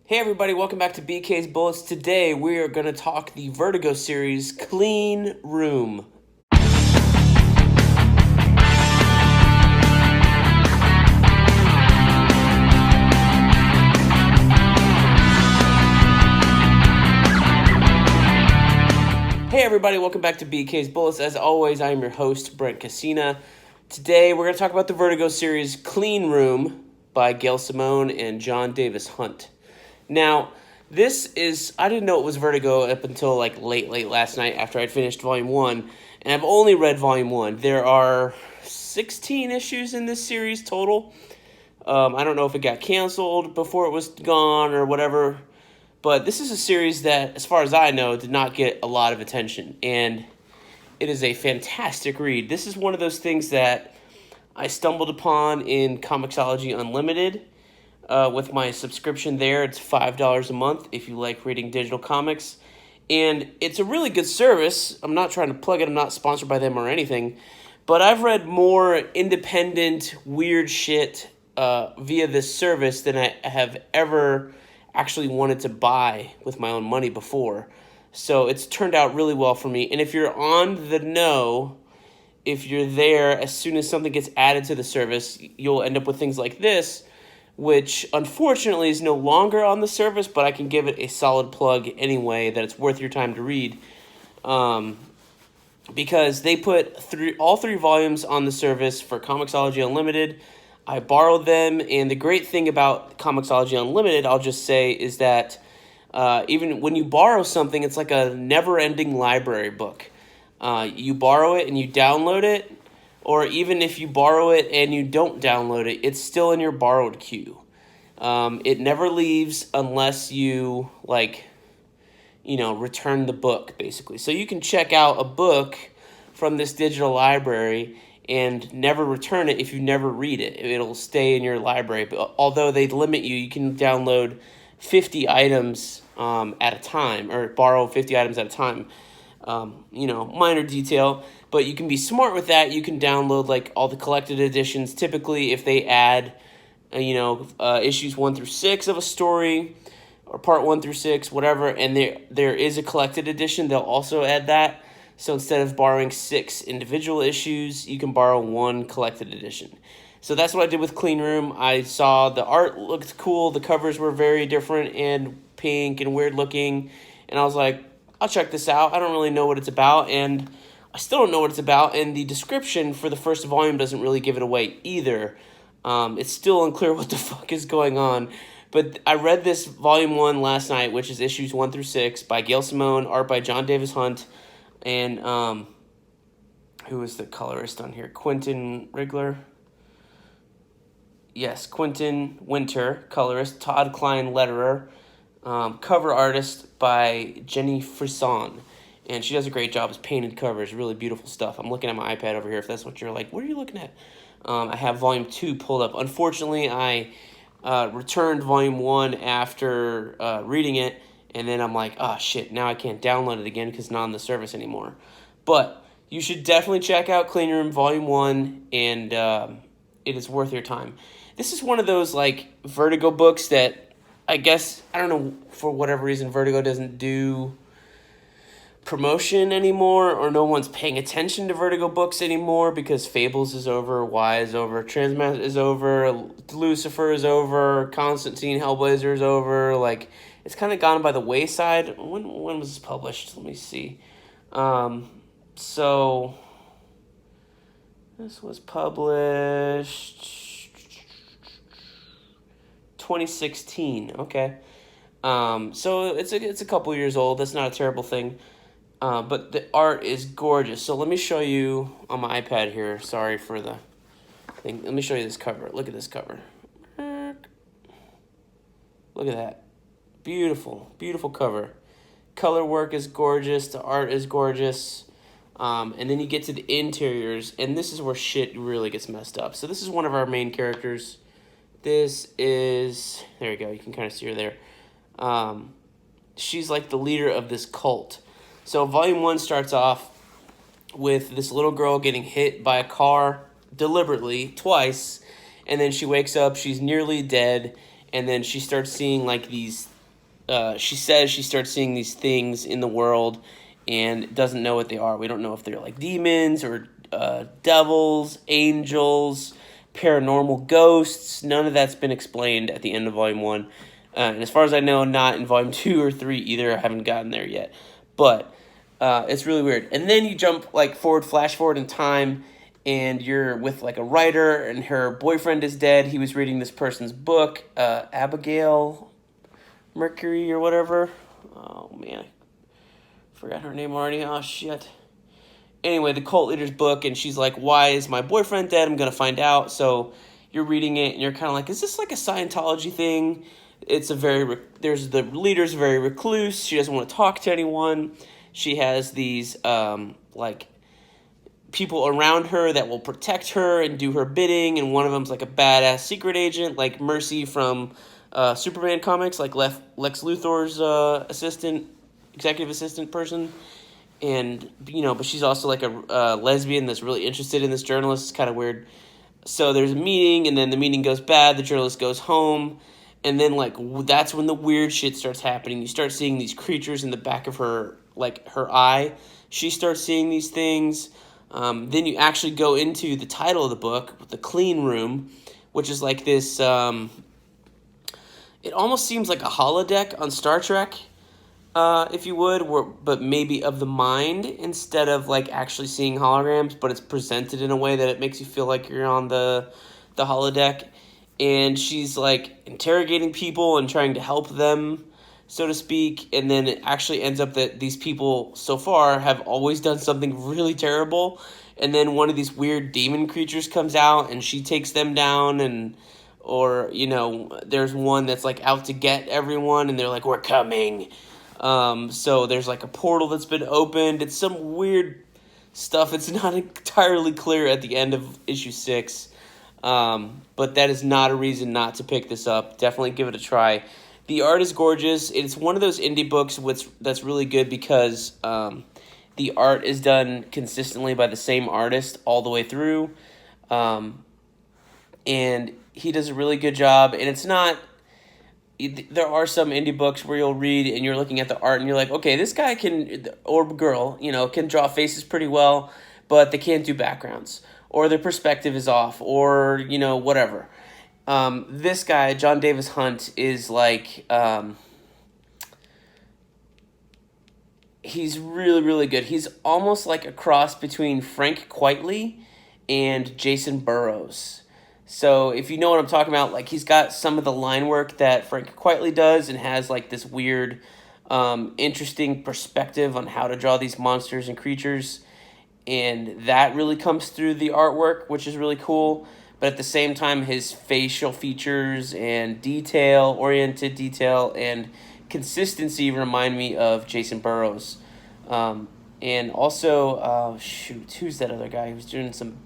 Hey everybody, welcome back to BK's Bullets. Today we are going to talk the Vertigo series, Clean Room. Hey everybody, welcome back to BK's Bullets. As always, I am your host, Brent Casina. Today we're going to talk about the Vertigo series, Clean Room by Gail Simone and John Davis Hunt. Now, I didn't know it was Vertigo up until late last night after I'd finished Volume 1, and I've only read Volume 1. There are 16 issues in this series total. I don't know if it got canceled before it was gone or whatever, but this is a series that, as far as I know, did not get a lot of attention, and it is a fantastic read. This is one of those things that I stumbled upon in Comixology Unlimited. With my subscription there, it's $5 a month if you like reading digital comics. And it's a really good service. I'm not trying to plug it. I'm not sponsored by them or anything. But I've read more independent, weird shit via this service than I have ever actually wanted to buy with my own money before. So it's turned out really well for me. And if you're on the know, if you're there, as soon as something gets added to the service, you'll end up with things like this, which unfortunately is no longer on the service, but I can give it a solid plug anyway that it's worth your time to read. Because they put all three volumes on the service for Comixology Unlimited. I borrowed them, and the great thing about Comixology Unlimited, I'll just say, is that even when you borrow something, it's like a never-ending library book. You borrow it and you download it, or even if you borrow it and you don't download it, it's still in your borrowed queue. It never leaves unless you, return the book, basically. So you can check out a book from this digital library and never return it if you never read it. It'll stay in your library. But although they limit you, you can download 50 items at a time, or borrow 50 items at a time. Minor detail, but you can be smart with that. You can download all the collected editions. Typically, if they add, issues 1 through 6 of a story, or part 1 through 6, whatever, and there is a collected edition, they'll also add that. So instead of borrowing 6 individual issues, you can borrow 1 collected edition. So that's what I did with Clean Room. I saw the art looked cool. The covers were very different and pink and weird looking, and I was like, I'll check this out. I don't really know what it's about, and I still don't know what it's about, and the description for the first volume doesn't really give it away either. It's still unclear what the fuck is going on, but I read this Volume 1 last night, which is issues 1 through 6 by Gail Simone, art by John Davis Hunt, and who is the colorist on here? Quentin Rigler? Yes, Quentin Winter, colorist, Todd Klein, letterer, cover artist by Jenny Frisson, and she does a great job as painted covers, really beautiful stuff. I'm looking at my iPad over here if that's what you're like. What are you looking at? I have Volume 2 pulled up. Unfortunately, I returned Volume 1 after reading it, and then I'm like, oh shit, now I can't download it again because it's not on the service anymore. But you should definitely check out Clean Room Volume 1, and it is worth your time. This is one of those Vertigo books that I guess, I don't know, for whatever reason, Vertigo doesn't do promotion anymore, or no one's paying attention to Vertigo books anymore because Fables is over, Y is over, Transmet is over, Lucifer is over, Constantine Hellblazer is over. It's kind of gone by the wayside. When was this published? Let me see. So this was published 2016. Okay. So it's a couple years old. That's not a terrible thing. But the art is gorgeous. So let me show you on my iPad here. Sorry for the thing. Let me show you this cover. Look at this cover. Look at that. Beautiful, beautiful cover. Color work is gorgeous. The art is gorgeous. And then you get to the interiors, and this is where shit really gets messed up. So this is one of our main characters. This is, there you go, you can kind of see her there. She's the leader of this cult. So Volume 1 starts off with this little girl getting hit by a car deliberately twice, and then she wakes up, she's nearly dead, and then she starts seeing these she says she starts seeing these things in the world and doesn't know what they are. We don't know if they're like demons or devils, angels, paranormal ghosts. None of that's been explained at the end of Volume 1. And as far as I know, not in Volume 2 or 3 either. I haven't gotten there yet. But it's really weird. And then you jump like flash forward in time, and you're with like a writer, and her boyfriend is dead. He was reading this person's book, Abigail Mercury or whatever. Oh man, forgot her name already. Oh shit. Anyway, the cult leader's book, and she's like, "Why is my boyfriend dead? I'm gonna find out." So you're reading it, and you're kind of like, "Is this like a Scientology thing?" It's a there's the leader's very recluse. She doesn't want to talk to anyone. She has these like people around her that will protect her and do her bidding, and one of them's like a badass secret agent, like Mercy from Superman comics, like Lex Luthor's executive assistant person. And, but she's also like a lesbian that's really interested in this journalist. It's kind of weird. So there's a meeting, and then the meeting goes bad. The journalist goes home, and then like that's when the weird shit starts happening. You start seeing these creatures in the back of her, like her eye. She starts seeing these things. Then you actually go into the title of the book, The Clean Room, which is like this. It almost seems like a holodeck on Star Trek. If you would, but maybe of the mind instead of like actually seeing holograms, but it's presented in a way that it makes you feel like you're on the holodeck, and she's like interrogating people and trying to help them, so to speak, and then it actually ends up that these people so far have always done something really terrible, and then one of these weird demon creatures comes out and she takes them down, and or there's one that's like out to get everyone, and they're like, "We're coming." So there's like a portal that's been opened. It's some weird stuff. It's not entirely clear at the end of issue 6. But that is not a reason not to pick this up. Definitely give it a try. The art is gorgeous. It's one of those indie books that's really good because the art is done consistently by the same artist all the way through. And he does a really good job. And it's not... There are some indie books where you'll read and you're looking at the art and you're like, okay, this guy can, or girl, can draw faces pretty well, but they can't do backgrounds, or their perspective is off, or, whatever. This guy, John Davis Hunt, is like, he's really, really good. He's almost like a cross between Frank Quitely and Jason Burrows. So if you know what I'm talking about, like he's got some of the line work that Frank Quitely does and has like this weird, interesting perspective on how to draw these monsters and creatures. And that really comes through the artwork, which is really cool. But at the same time, his facial features and oriented detail and consistency remind me of Jason Burrows. And also, who's that other guy? He was doing some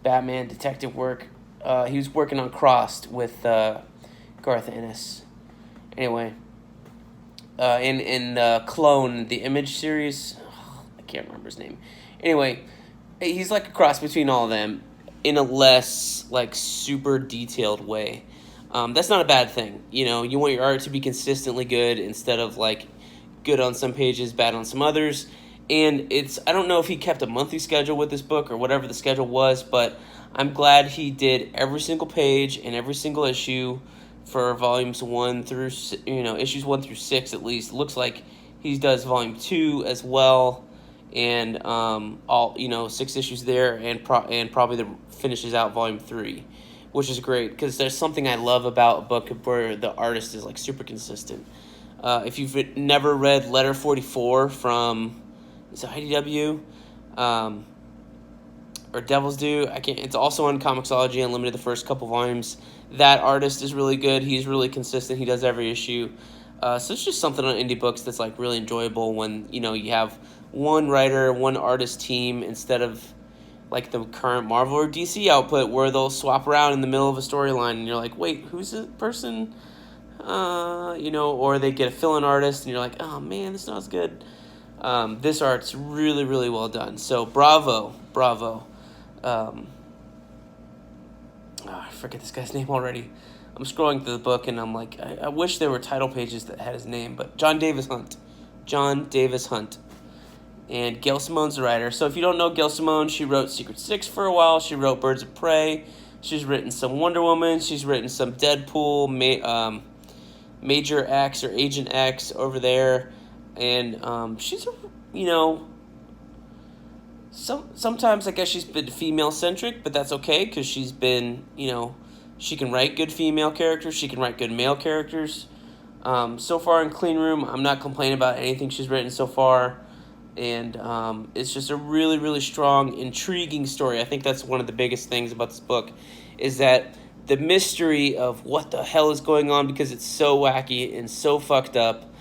Batman detective work. He was working on Crossed with Garth Ennis. Anyway, in Clone, the Image series, I can't remember his name. Anyway, he's like a cross between all of them in a less like super detailed way. That's not a bad thing. You want your art to be consistently good instead of like good on some pages, bad on some others. And I don't know if he kept a monthly schedule with this book or whatever the schedule was, but I'm glad he did every single page and every single issue for volumes 1 through, issues 1 through 6 at least. It looks like he does volume 2 as well, and all 6 issues there, and probably finishes out volume 3, which is great because there's something I love about a book where the artist is like super consistent. If you've never read Letter 44 from IDW, or Devil's Due, it's also on Comixology Unlimited, the first couple volumes. That artist is really good. He's really consistent. He does every issue. So it's just something on indie books that's like really enjoyable when you have one writer, one artist team instead of like the current Marvel or DC output where they'll swap around in the middle of a storyline and you're like, wait, who's this person? Or they get a fill-in artist and you're like, oh man, this is not as good. This art's really, really well done. So bravo. I forget this guy's name already. I'm scrolling through the book, and I'm like, I wish there were title pages that had his name, but John Davis Hunt. John Davis Hunt. And Gail Simone's the writer. So if you don't know Gail Simone, she wrote Secret Six for a while. She wrote Birds of Prey. She's written some Wonder Woman. She's written some Deadpool, Major X or Agent X over there. And she's, sometimes I guess she's been female-centric, but that's okay because she's been, she can write good female characters. She can write good male characters. So far in Clean Room, I'm not complaining about anything she's written so far. And it's just a really, really strong, intriguing story. I think that's one of the biggest things about this book is that the mystery of what the hell is going on, because it's so wacky and so fucked up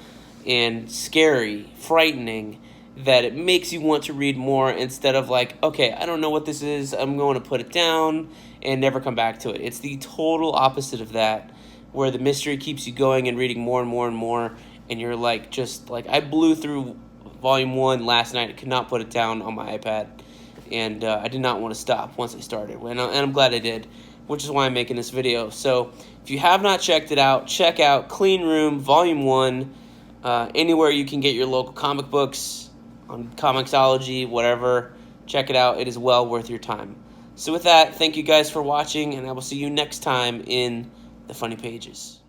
and scary, frightening, that it makes you want to read more instead of like, okay, I don't know what this is, I'm going to put it down and never come back to it. It's the total opposite of that, where the mystery keeps you going and reading more and more and more, and you're like, just like, I blew through Volume 1 last night. I could not put it down on my iPad, and I did not want to stop once I started, and I'm glad I did, which is why I'm making this video. So if you have not checked it out, check out Clean Room Volume 1, anywhere you can get your local comic books, on Comixology, whatever. Check it out. It is well worth your time. So with that, thank you guys for watching, and I will see you next time in the Funny Pages.